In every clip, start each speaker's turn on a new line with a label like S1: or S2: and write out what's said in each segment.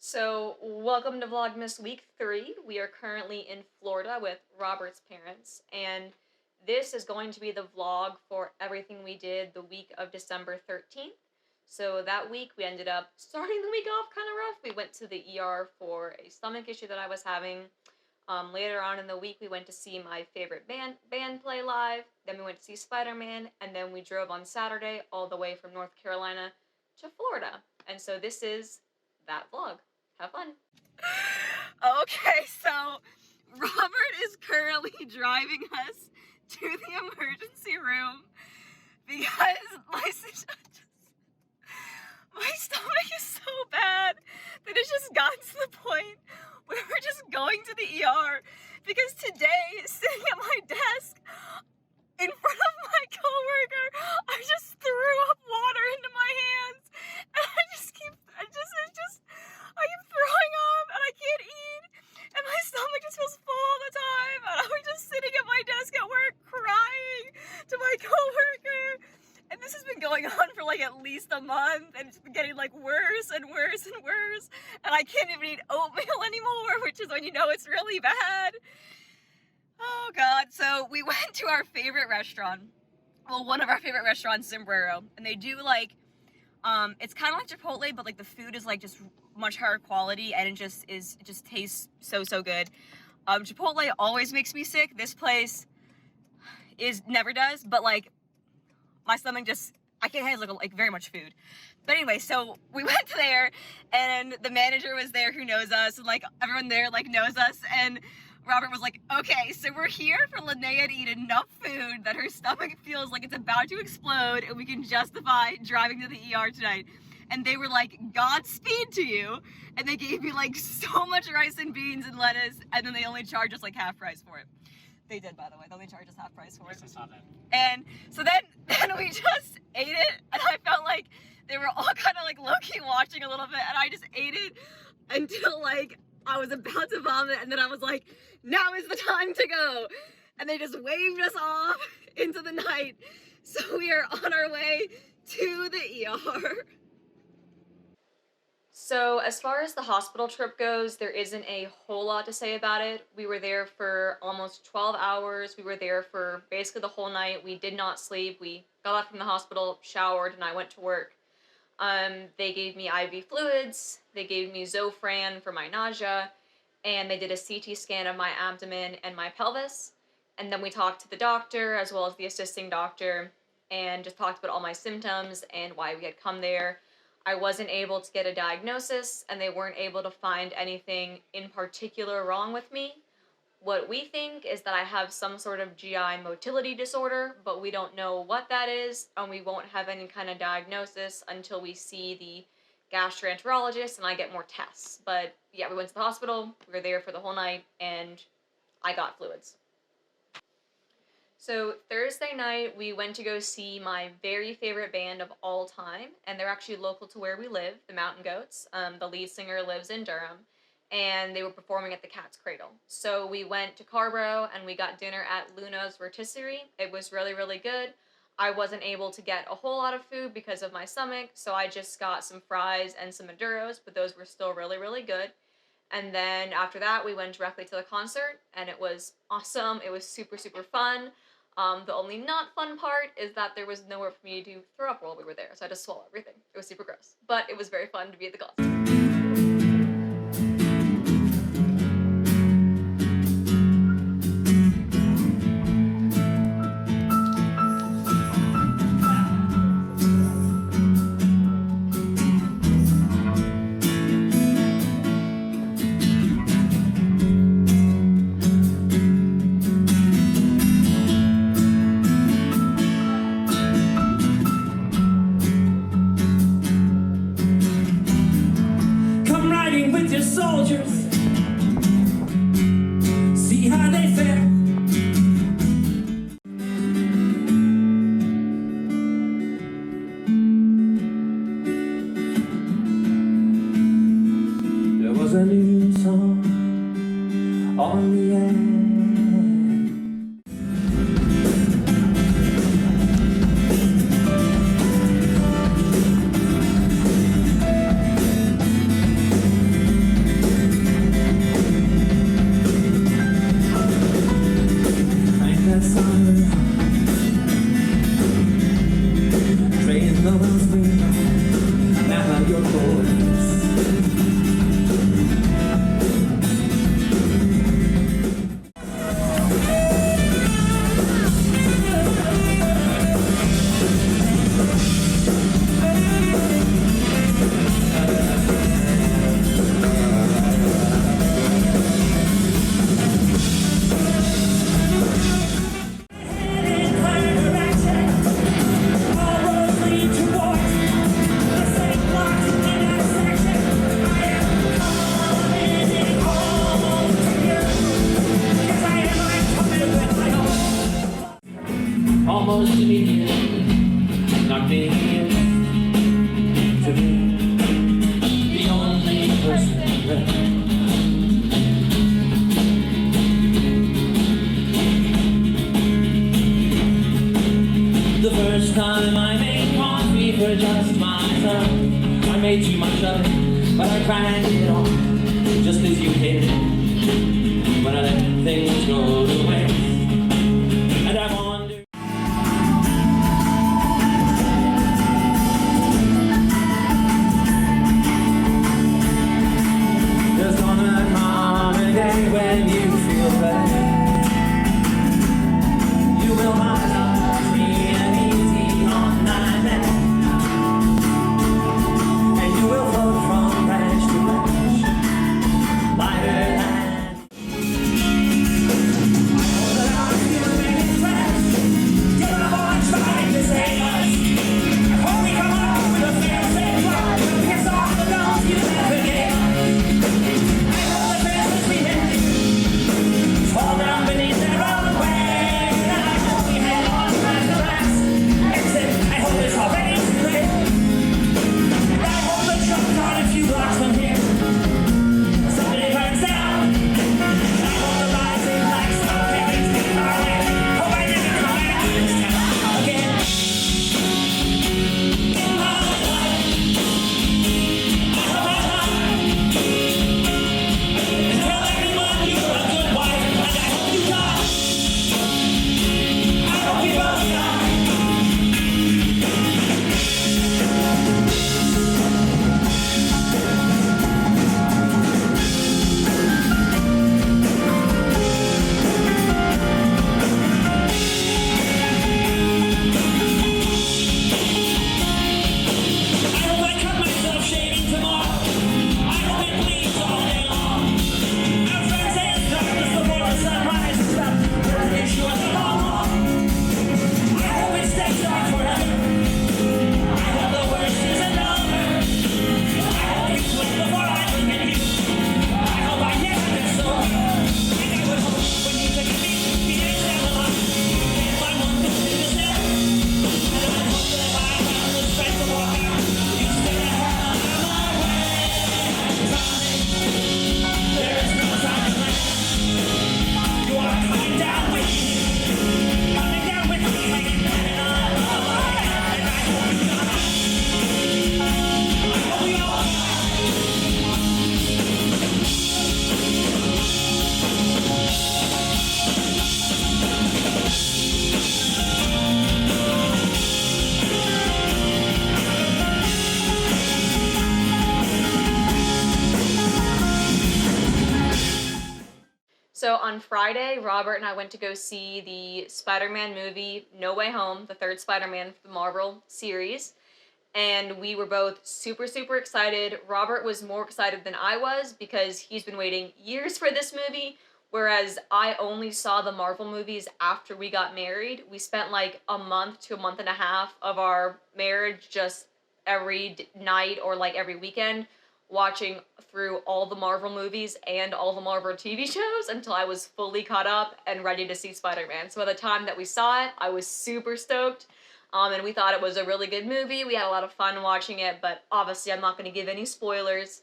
S1: So, welcome to Vlogmas week 3. We are currently in Florida with Robert's parents, and this is going to be the vlog for everything we did the week of December 13th. So that week we ended up starting the week off kind of rough. We went to the ER for a stomach issue that I was having. Later on in the week we went to see my favorite band play live, then we went to see Spiderman, and then we drove on Saturday all the way from North Carolina to Florida. And so this is that vlog. Have fun. Okay, so Robert is currently driving us to the emergency room because my stomach is so bad that it's just gotten to the point where we're just going to the ER because today, sitting at my desk in front of my coworker, I just threw up water into my hands, and I keep throwing up, and I can't eat, and my stomach just feels full all the time, and I was just sitting at my desk at work crying to my coworker, and this has been going on for like at least a month, and it's been getting like worse and worse and worse, and I can't even eat oatmeal anymore, which is when you know it's really bad. Oh God, so we went to our favorite restaurant, well, one of our favorite restaurants, Sombrero, and they do like, it's kind of like Chipotle, but like the food is like just much higher quality, and it just tastes so good. Chipotle always makes me sick. This place never does, but like my stomach I can't handle like very much food. But anyway, so we went there, and the manager was there who knows us, and like everyone there like knows us, and Robert was like, okay, so we're here for Linnea to eat enough food that her stomach feels like it's about to explode and we can justify driving to the ER tonight. And they were like, Godspeed to you. And they gave me like so much rice and beans and lettuce, and then they only charged us like half price for it. They did, by the way. They only charged us half price for it.
S2: Yes, I saw that.
S1: And so then we just ate it, and I felt like they were all kind of like low-key watching a little bit, and I just ate it until like I was about to vomit, and then I was like, now is the time to go. And they just waved us off into the night. So we are on our way to the ER. So as far as the hospital trip goes, there isn't a whole lot to say about it. We were there for almost 12 hours. We were there for basically the whole night. We did not sleep. We got back from the hospital, showered, and I went to work. They gave me IV fluids, they gave me Zofran for my nausea, and they did a CT scan of my abdomen and my pelvis. And then we talked to the doctor as well as the assisting doctor and just talked about all my symptoms and why we had come there. I wasn't able to get a diagnosis, and they weren't able to find anything in particular wrong with me. What we think is that I have some sort of GI motility disorder, but we don't know what that is, and we won't have any kind of diagnosis until we see the gastroenterologist and I get more tests. But yeah, we went to the hospital, we were there for the whole night, and I got fluids. So Thursday night, we went to go see my very favorite band of all time, and they're actually local to where we live, the Mountain Goats. The lead singer lives in Durham, and they were performing at the Cat's Cradle. So we went to Carborough, and we got dinner at Luna's Rotisserie. It was really, really good. I wasn't able to get a whole lot of food because of my stomach, so I just got some fries and some Maduros, but those were still really, really good. And then after that, we went directly to the concert, and it was awesome. It was super, super fun. The only not fun part is that there was nowhere for me to throw up while we were there, so I had to swallow everything. It was super gross, but it was very fun to be at the concert.
S3: Soldiers, see how they fare. There was a new song on the air. But I cried it all, just as you did. When I let things go to waste. And I wonder. There's gonna come a day when you feel better. You will massage me and easy on my neck. And you will float from branch to branch, lighter than. I know that I'm still making friends. Till I'm on trying to save us. I hope we come up with a fair safe ride. Piss off the girls you never gave us. I hope the friends we had fall down beneath their own weight. And I hope we had on past the last exit. I hope it's already too late. And I hope the truck's on a few blocks from here. Somebody burns down. And I hope the rising black smoke carries me far away. Hope I never come back to this town again. In my life, I hope I die. And tell everyone you were a good wife. And I hope you die. I hope we both die. I hope I cut myself shaving tomorrow. I hope it bleeds all day long. Our friends say it's darkness before the sun rises up. We're pretty sure the long walk. I hope it stays dark forever. I hope the worst isn't over. I hope you quit before I look at you. I hope I never get sober. And I would hope when you took me, you didn't have a lot. If I want to live this day, and I hope that if I have the strength to walk out, you stay the hell out of my way. There is no time to play. You are coming down with me. Coming down with me like a cannon on my head. And I hope you die. I hope we all die.
S1: So on Friday, Robert and I went to go see the Spider-Man movie, No Way Home, the third Spider-Man for the Marvel series. And we were both super, super excited. Robert was more excited than I was because he's been waiting years for this movie, whereas I only saw the Marvel movies after we got married. We spent like a month to a month and a half of our marriage just every night or like every weekend watching through all the Marvel movies and all the Marvel TV shows until I was fully caught up and ready to see Spider-Man. So by the time that we saw it, I was super stoked. And we thought it was a really good movie. We had a lot of fun watching it, but obviously I'm not going to give any spoilers.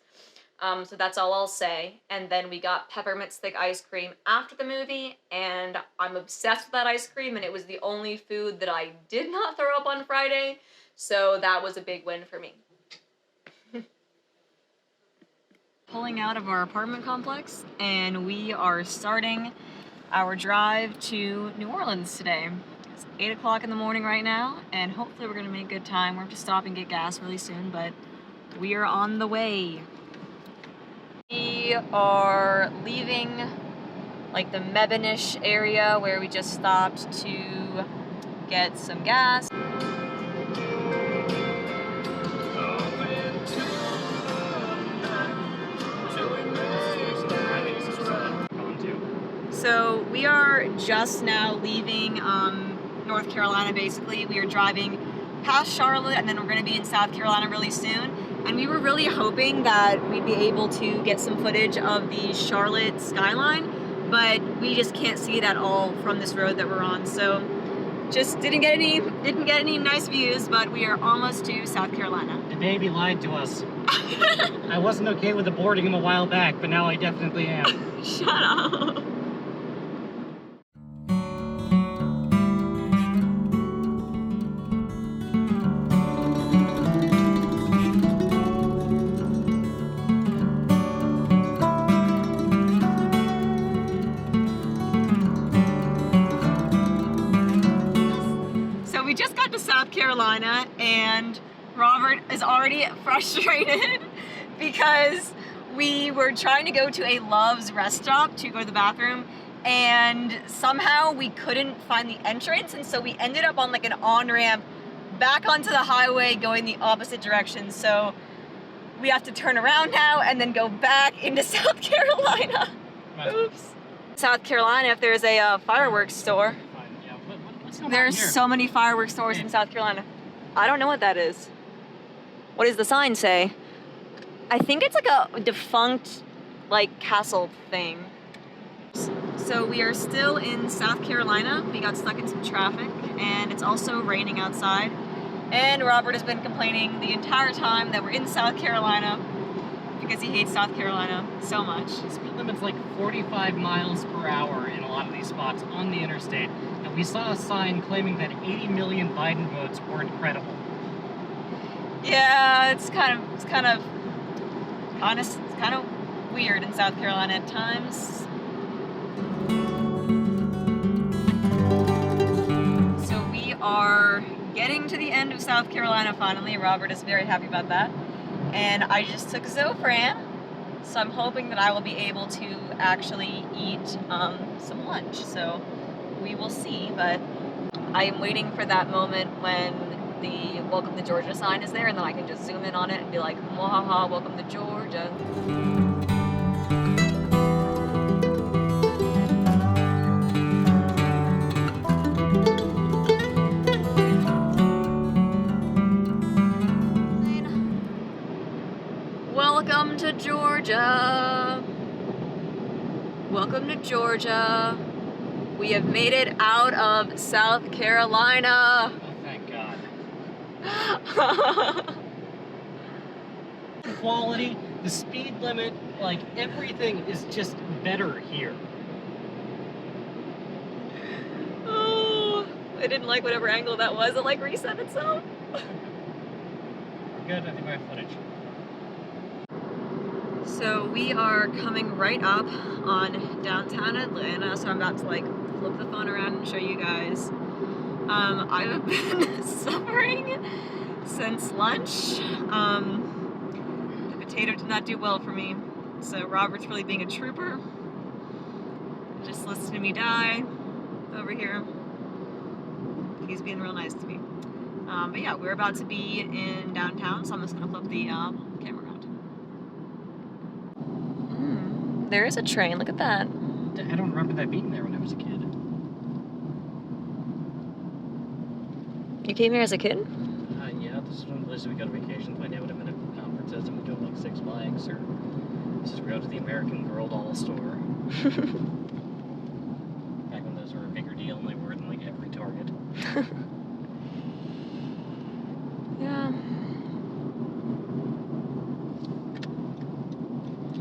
S1: So that's all I'll say. And then we got peppermint stick ice cream after the movie, and I'm obsessed with that ice cream, and it was the only food that I did not throw up on Friday. So that was a big win for me. Pulling out of our apartment complex, and we are starting our drive to New Orleans today. It's 8 o'clock in the morning right now, and hopefully we're gonna make good time. We're gonna have to stop and get gas really soon, but we are on the way. We are leaving like the Mebanish area where we just stopped to get some gas. So we are just now leaving North Carolina, basically. We are driving past Charlotte, and then we're going to be in South Carolina really soon. And we were really hoping that we'd be able to get some footage of the Charlotte skyline, but we just can't see it at all from this road that we're on. So just didn't get any nice views, but we are almost to South Carolina.
S2: The baby lied to us. I wasn't okay with aborting him a while back, but now I definitely am.
S1: Shut up. Carolina, and Robert is already frustrated because we were trying to go to a Love's rest stop to go to the bathroom, and somehow we couldn't find the entrance, and so we ended up on like an on-ramp back onto the highway going the opposite direction. So we have to turn around now and then go back into South Carolina. Oops. South Carolina, if there's a fireworks store. There's so many fireworks stores in South Carolina. I don't know what that is. What does the sign say? I think it's like a defunct, like, castle thing. So we are still in South Carolina. We got stuck in some traffic, and it's also raining outside. And Robert has been complaining the entire time that we're in South Carolina because he hates South Carolina so much.
S2: The speed limit's like 45 miles per hour in a lot of these spots on the interstate. And we saw a sign claiming that 80 million Biden votes were incredible.
S1: Yeah, it's kind of weird in South Carolina at times. So we are getting to the end of South Carolina finally. Robert is very happy about that. And I just took Zofran, so I'm hoping that I will be able to actually eat some lunch. So we will see, but I am waiting for that moment when the Welcome to Georgia sign is there, and then I can just zoom in on it and be like, "Mwahaha, welcome to Georgia." Welcome to Georgia. Welcome to Georgia. We have made it out of South Carolina.
S2: Oh, thank God. Quality, the speed limit, like everything is just better here.
S1: Oh, I didn't like whatever angle that was. It like reset itself.
S2: Good, I think I have footage.
S1: So we are coming right up on downtown Atlanta, so I'm about to like flip the phone around and show you guys. I've been suffering since lunch. The potato did not do well for me, so Robert's really being a trooper. Just listening to me die over here. He's being real nice to me. But yeah, we're about to be in downtown, so I'm just gonna flip the camera around. There is a train, look at that.
S2: I don't remember that being there when I was a kid.
S1: You came here as a kid?
S2: Yeah, this is one of the places we go to vacations. My dad would have been at conferences and we go to like Six Flags, or this is we go to the American Girl doll store. Back when those were a bigger deal and they were in like every Target.
S1: Yeah.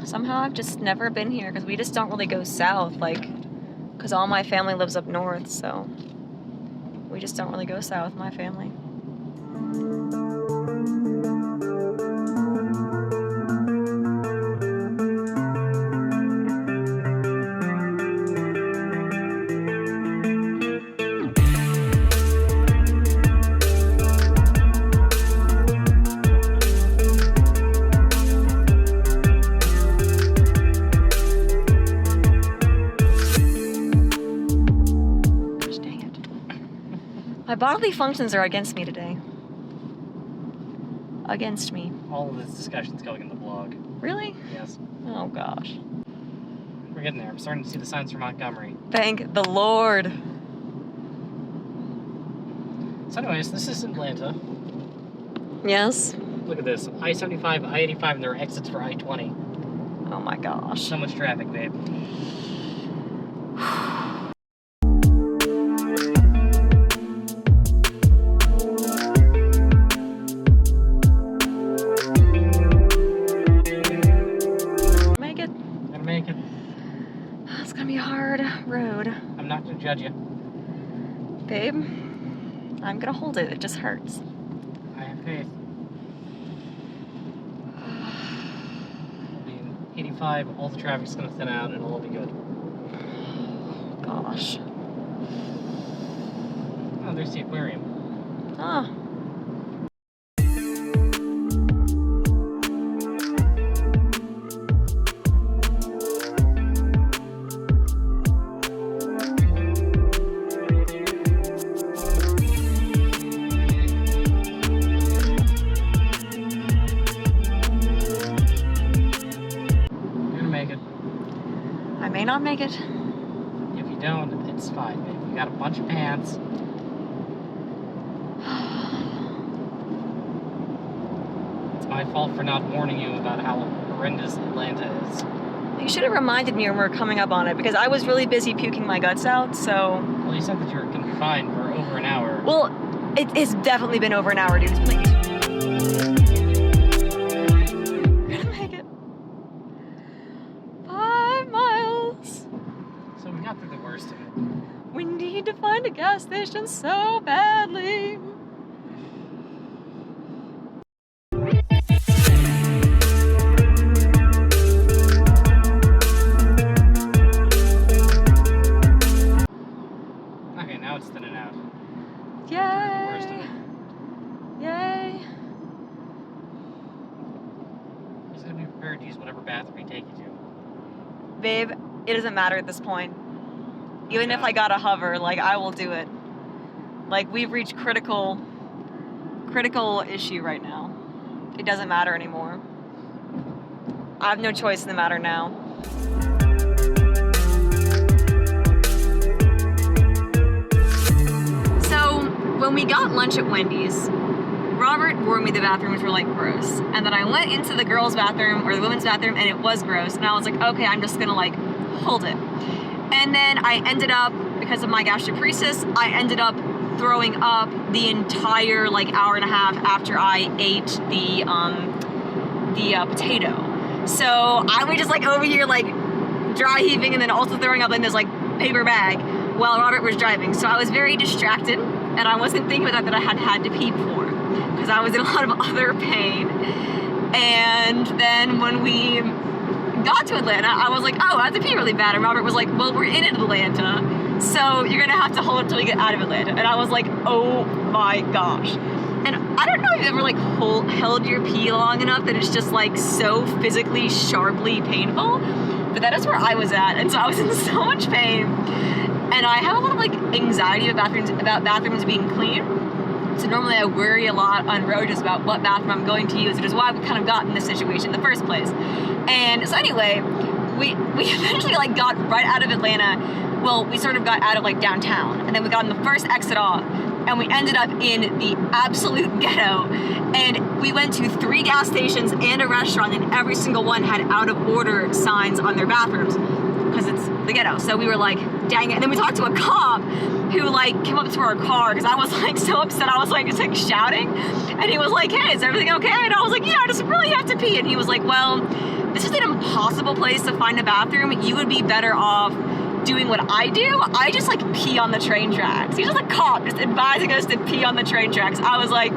S1: Somehow I've just never been here because we just don't really go south, like, because all my family lives up north, so we just don't really go south, my family. My bodily functions are against me today. Against me.
S2: All of this discussion's going in the blog.
S1: Really?
S2: Yes.
S1: Oh gosh.
S2: We're getting there. I'm starting to see the signs for Montgomery.
S1: Thank the Lord.
S2: So anyways, this is Atlanta.
S1: Yes?
S2: Look at this. I-75, I-85, and there are exits for I-20.
S1: Oh my gosh.
S2: So much traffic, babe.
S1: It's gonna be a hard road.
S2: I'm not gonna judge you.
S1: Babe, I'm gonna hold it. It just hurts.
S2: I have faith. It'll be in 85, all the traffic's gonna thin out, and it'll all be good.
S1: Gosh.
S2: Oh, there's the aquarium.
S1: Ah, may not make it.
S2: If you don't, it's fine, babe. You got a bunch of pants. It's my fault for not warning you about how horrendous Atlanta is.
S1: You should have reminded me when we were coming up on it, because I was really busy puking my guts out, so...
S2: Well, you said that you were confined for over an hour.
S1: Well, it's definitely been over an hour, dude. It's been like... We're gonna make it. 5 miles.
S2: So we got through the worst of it.
S1: We need to find a gas station so badly.
S2: Okay, now it's thinning out. Worst of
S1: Yay!
S2: it.
S1: Yay!
S2: Just gotta be prepared to use whatever bathroom we take you to.
S1: Babe, it doesn't matter at this point. Even if
S2: Yeah.
S1: I gotta hover, like, I will do it. Like, we've reached critical issue right now. It doesn't matter anymore. I have no choice in the matter now. So, when we got lunch at Wendy's, Robert warned me the bathrooms were, like, gross. And then I went into the girls' bathroom, or the women's bathroom, and it was gross. And I was like, okay, I'm just gonna, like, hold it. And then I ended up, because of my gastroparesis, I ended up throwing up the entire, like, hour and a half after I ate the potato. So I was just, like, over here, like, dry heaving and then also throwing up in this, like, paper bag while Robert was driving. So I was very distracted, and I wasn't thinking about that I had to pee before, because I was in a lot of other pain. And then when we got to Atlanta, I was like, oh, I have to pee really bad. And Robert was like, well, we're in Atlanta, so you're gonna have to hold it until we get out of Atlanta. And I was like, oh my gosh. And I don't know if you've ever, like, held your pee long enough that it's just, like, so physically, sharply painful. But that is where I was at. And so I was in so much pain. And I have a lot of, like, anxiety about bathrooms being clean. So normally I worry a lot on road just about what bathroom I'm going to use, which is why we kind of got in this situation in the first place. And so anyway, we eventually, like, got right out of Atlanta. Well, we sort of got out of, like, downtown, and then we got on the first exit off, and we ended up in the absolute ghetto. And we went to 3 gas stations and a restaurant, and every single one had out of order signs on their bathrooms, because it's the ghetto. So we were like, dang it. And then we talked to a cop who, like, came up to our car, because I was, like, so upset. I was, like, just, like, shouting. And he was like, hey, is everything okay? And I was like, yeah, I just really have to pee. And he was like, well, this is an impossible place to find a bathroom. You would be better off doing what I do. I just, like, pee on the train tracks. He's just a cop just advising us to pee on the train tracks. I was like,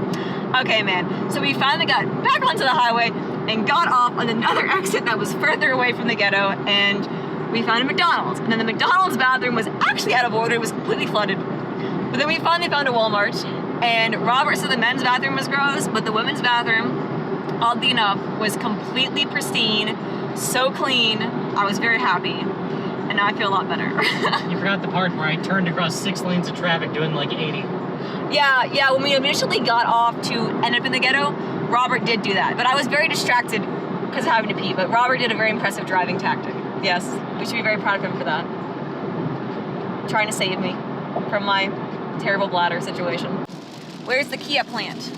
S1: okay, man. So we finally got back onto the highway and got off on another exit that was further away from the ghetto, and we found a McDonald's. And then the McDonald's bathroom was actually out of order. It was completely flooded. But then we finally found a Walmart, and Robert said the men's bathroom was gross, but the women's bathroom, oddly enough, was completely pristine, so clean. I was very happy. And now I feel a lot better.
S2: You forgot the part where I turned across 6 lanes of traffic doing like 80.
S1: Yeah, when we initially got off to end up in the ghetto, Robert did do that. But I was very distracted because of having to pee, but Robert did a very impressive driving tactic. Yes, we should be very proud of him for that. Trying to save me from my terrible bladder situation. Where's the Kia plant?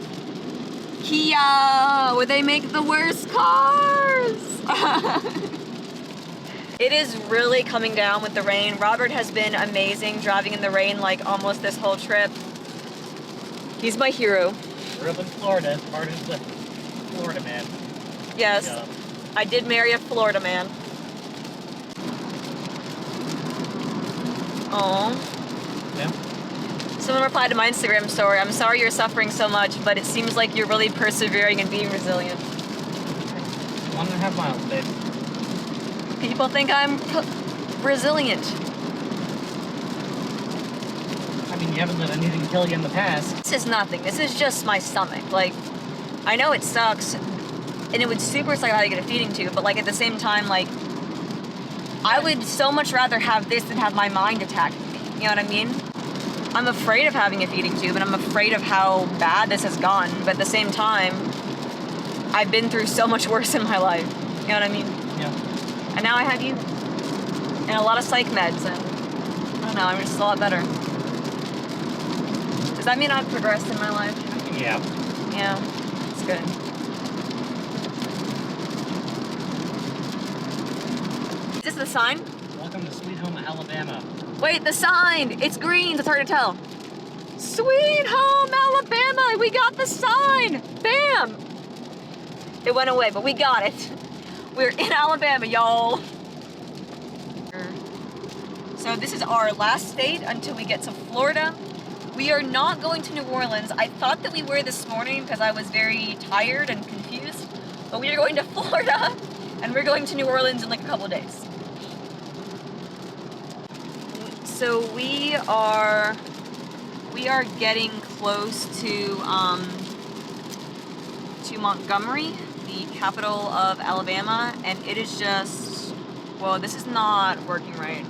S1: Kia, where they make the worst cars! It is really coming down with the rain. Robert has been amazing driving in the rain, like, almost this whole trip. He's my hero.
S2: Grew up in Florida, part of the Florida man.
S1: Yes,
S2: Yeah.
S1: I did marry a Florida man. Aww.
S2: Yeah.
S1: Someone replied to my Instagram story, I'm sorry you're suffering so much, but it seems like you're really persevering and being resilient.
S2: 1.5 miles, babe.
S1: People think I'm resilient.
S2: I mean, you haven't let anything kill you in the past.
S1: This is nothing. This is just my stomach. Like, I know it sucks, and it would super suck how to get a feeding tube, but, like, at the same time, like, I would so much rather have this than have my mind attack me. You know what I mean? I'm afraid of having a feeding tube, and I'm afraid of how bad this has gone, but at the same time, I've been through so much worse in my life. You know what I mean?
S2: Yeah.
S1: And now I have you. and a lot of psych meds, and I don't know, I'm just a lot better. Does that mean I've progressed in my life?
S2: Yeah.
S1: Yeah, it's good. Is this the sign?
S2: Welcome to Sweet Home, Alabama.
S1: Wait, the sign! It's green, it's hard to tell. Sweet Home, Alabama! We got the sign! Bam! It went away, but we got it. We're in Alabama, y'all. So this is our last state until we get to Florida. We are not going to New Orleans. I thought that we were this morning because I was very tired and confused, but we are going to Florida, and we're going to New Orleans in like a couple of days. So we are getting close to Montgomery, the capital of Alabama, and it is just, well, this is not working right.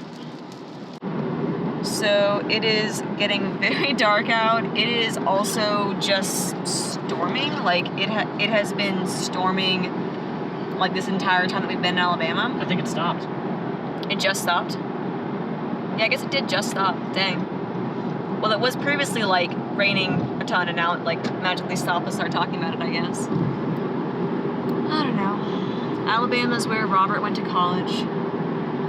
S1: So it is getting very dark out. It is also just storming. Like it has been storming like this entire time that we've been in Alabama.
S2: I think it stopped.
S1: It just stopped. Yeah, I guess it did just stop. Dang. Well, it was previously like raining a ton, and now it like magically stopped and started talking about it, I guess. I don't know. Alabama's where Robert went to college,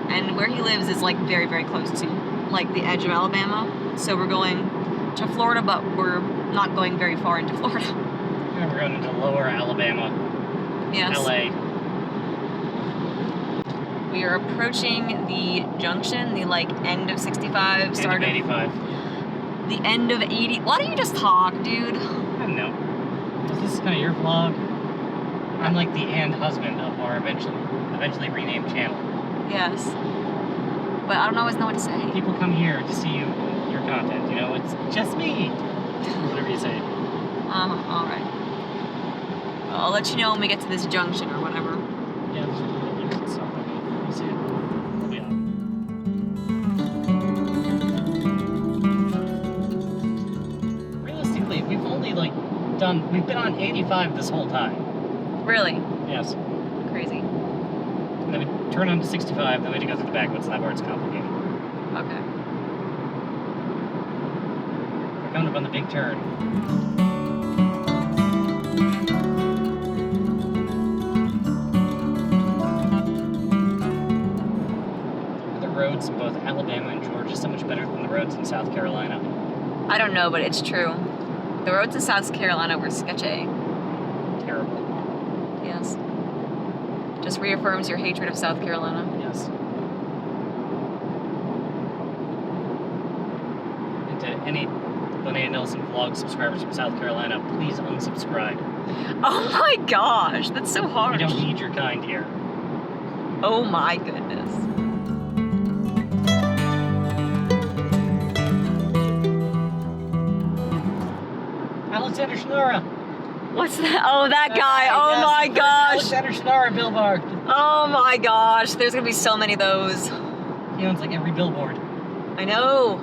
S1: and where he lives is like very, very close to like the edge of Alabama. So we're going to Florida, but we're not going very far into Florida.
S2: Yeah, we're going into lower Alabama.
S1: Yes.
S2: LA.
S1: We are approaching the junction, the like end of 65, start
S2: of 85.
S1: The end of 80. Why don't you just talk, dude?
S2: I don't know. This is kind of your vlog. I'm like the and husband of our eventually renamed channel.
S1: Yes. But I don't always know what to say.
S2: People come here to see your content, you know, it's just me. Whatever you say.
S1: Alright. Well, I'll let you know when we get to this junction or whatever.
S2: Yeah, there's a little bit of stuff. We'll see it. We'll be on. Realistically, we've only we've been on 85 this whole time.
S1: Really?
S2: Yes.
S1: Crazy.
S2: And then we turn on to 65, then we have to go through the backwoods, and that part's complicated.
S1: Okay.
S2: We're coming up on the big turn. Are the roads in both Alabama and Georgia so much better than the roads in South Carolina?
S1: I don't know, but it's true. The roads in South Carolina were sketchy.
S2: Terrible.
S1: Yes. Just reaffirms your hatred of South Carolina.
S2: Yes. And to any Linnea Nelson vlog subscribers from South Carolina, please unsubscribe.
S1: Oh my gosh, that's so hard.
S2: We don't need your kind here.
S1: Oh my goodness.
S2: Alexander Shannara.
S1: What's that? Oh, that guy. Oh
S2: Yes,
S1: my
S2: the first
S1: gosh.
S2: Alexander Shannara billboard.
S1: Oh my gosh. There's gonna be so many of those.
S2: He owns like every billboard.
S1: I know.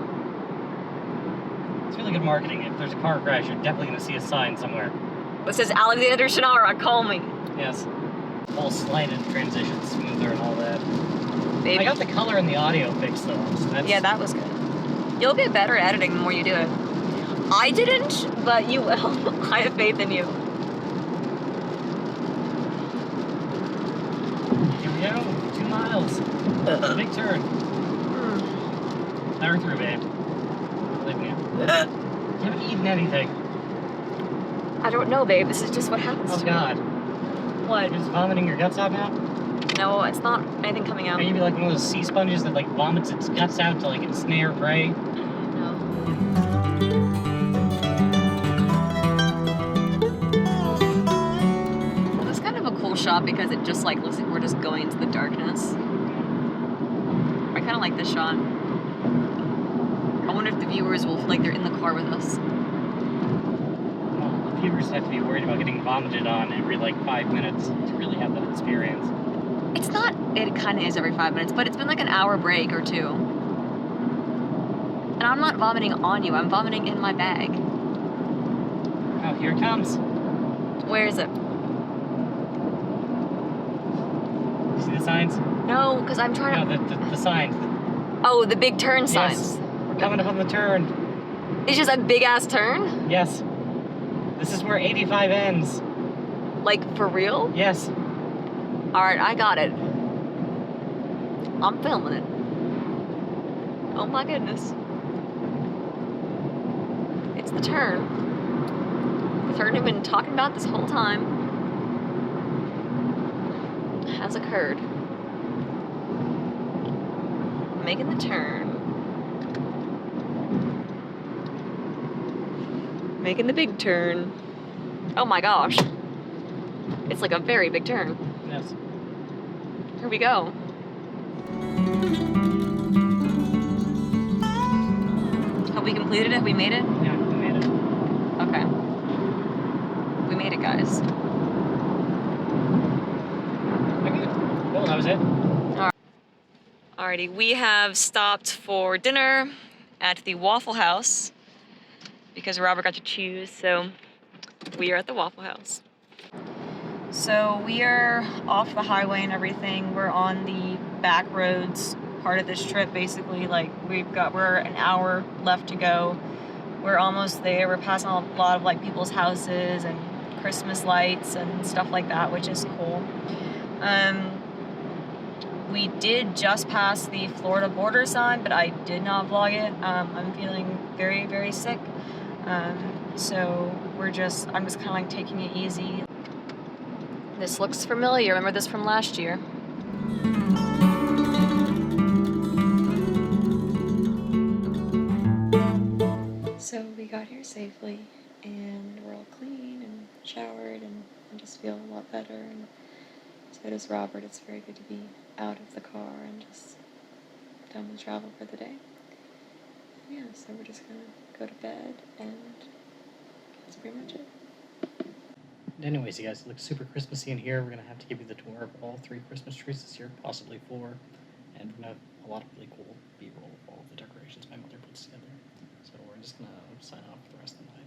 S2: It's really good marketing. If there's a car crash, you're definitely going to see a sign somewhere.
S1: It says Alexander Shannara, call me.
S2: Yes. All slighted transitions, smoother and all that.
S1: Baby.
S2: I got the color and the audio fixed though. So that's...
S1: Yeah, that was good. You'll get better at editing the more you do it. I didn't, but you will. I have faith in you.
S2: Here we go. 2 miles. Big turn. Power through, babe. Believe me. You haven't eaten anything.
S1: I don't know, babe. This is just what happens
S2: Oh
S1: to
S2: God.
S1: me. What?
S2: You're just vomiting your guts out now?
S1: No, it's not anything coming out.
S2: Are you be like one of those sea sponges that like vomits its guts out to like ensnare prey?
S1: No. That's kind of a cool shot because it just like looks like we're just going into the darkness. I kind of like this shot. I wonder if the viewers will feel like they're in the car with us.
S2: Well, the viewers have to be worried about getting vomited on every like 5 minutes to really have that experience.
S1: It's not, it kind of is every 5 minutes, but it's been like an hour break or two. And I'm not vomiting on you, I'm vomiting in my bag.
S2: Oh, here it comes.
S1: Where is it?
S2: See the signs?
S1: No, because I'm trying
S2: No,
S1: to...
S2: the signs.
S1: Oh, the big turn
S2: Yes.
S1: signs.
S2: We're coming up on the turn.
S1: It's just a big ass turn?
S2: Yes. This is where 85 ends.
S1: Like, for real?
S2: Yes.
S1: Alright, I got it. I'm filming it. Oh my goodness. It's the turn. The turn I've been talking about this whole time has occurred. Making the turn. Making the big turn. Oh my gosh. It's like a very big turn.
S2: Yes.
S1: Here we go. Have we completed it? Have we made it?
S2: Yeah, we made it.
S1: Okay. We made it, guys.
S2: Okay. Well, that was it.
S1: Alrighty, we have stopped for dinner at the Waffle House because Robert got to choose, so we are at the Waffle House. So we are off the highway and everything. We're on the back roads part of this trip, basically. Like, we're an hour left to go. We're almost there. We're passing a lot of like people's houses and Christmas lights and stuff like that, which is cool. We did just pass the Florida border sign, but I did not vlog it. I'm feeling very, very sick. So I'm just kind of like taking it easy. This looks familiar. Remember this from last year. So we got here safely, and we're all clean and showered, and I just feel a lot better. And so does Robert. It's very good to be out of the car and just done with travel for the day. Yeah, so we're just gonna go to bed, and that's pretty much it.
S2: Anyways, you guys, it looks super Christmassy in here. We're gonna have to give you the tour of all 3 Christmas trees this year, possibly 4, and we're gonna have a lot of really cool B-roll of all of the decorations my mother puts together. So we're just gonna sign off for the rest of the night.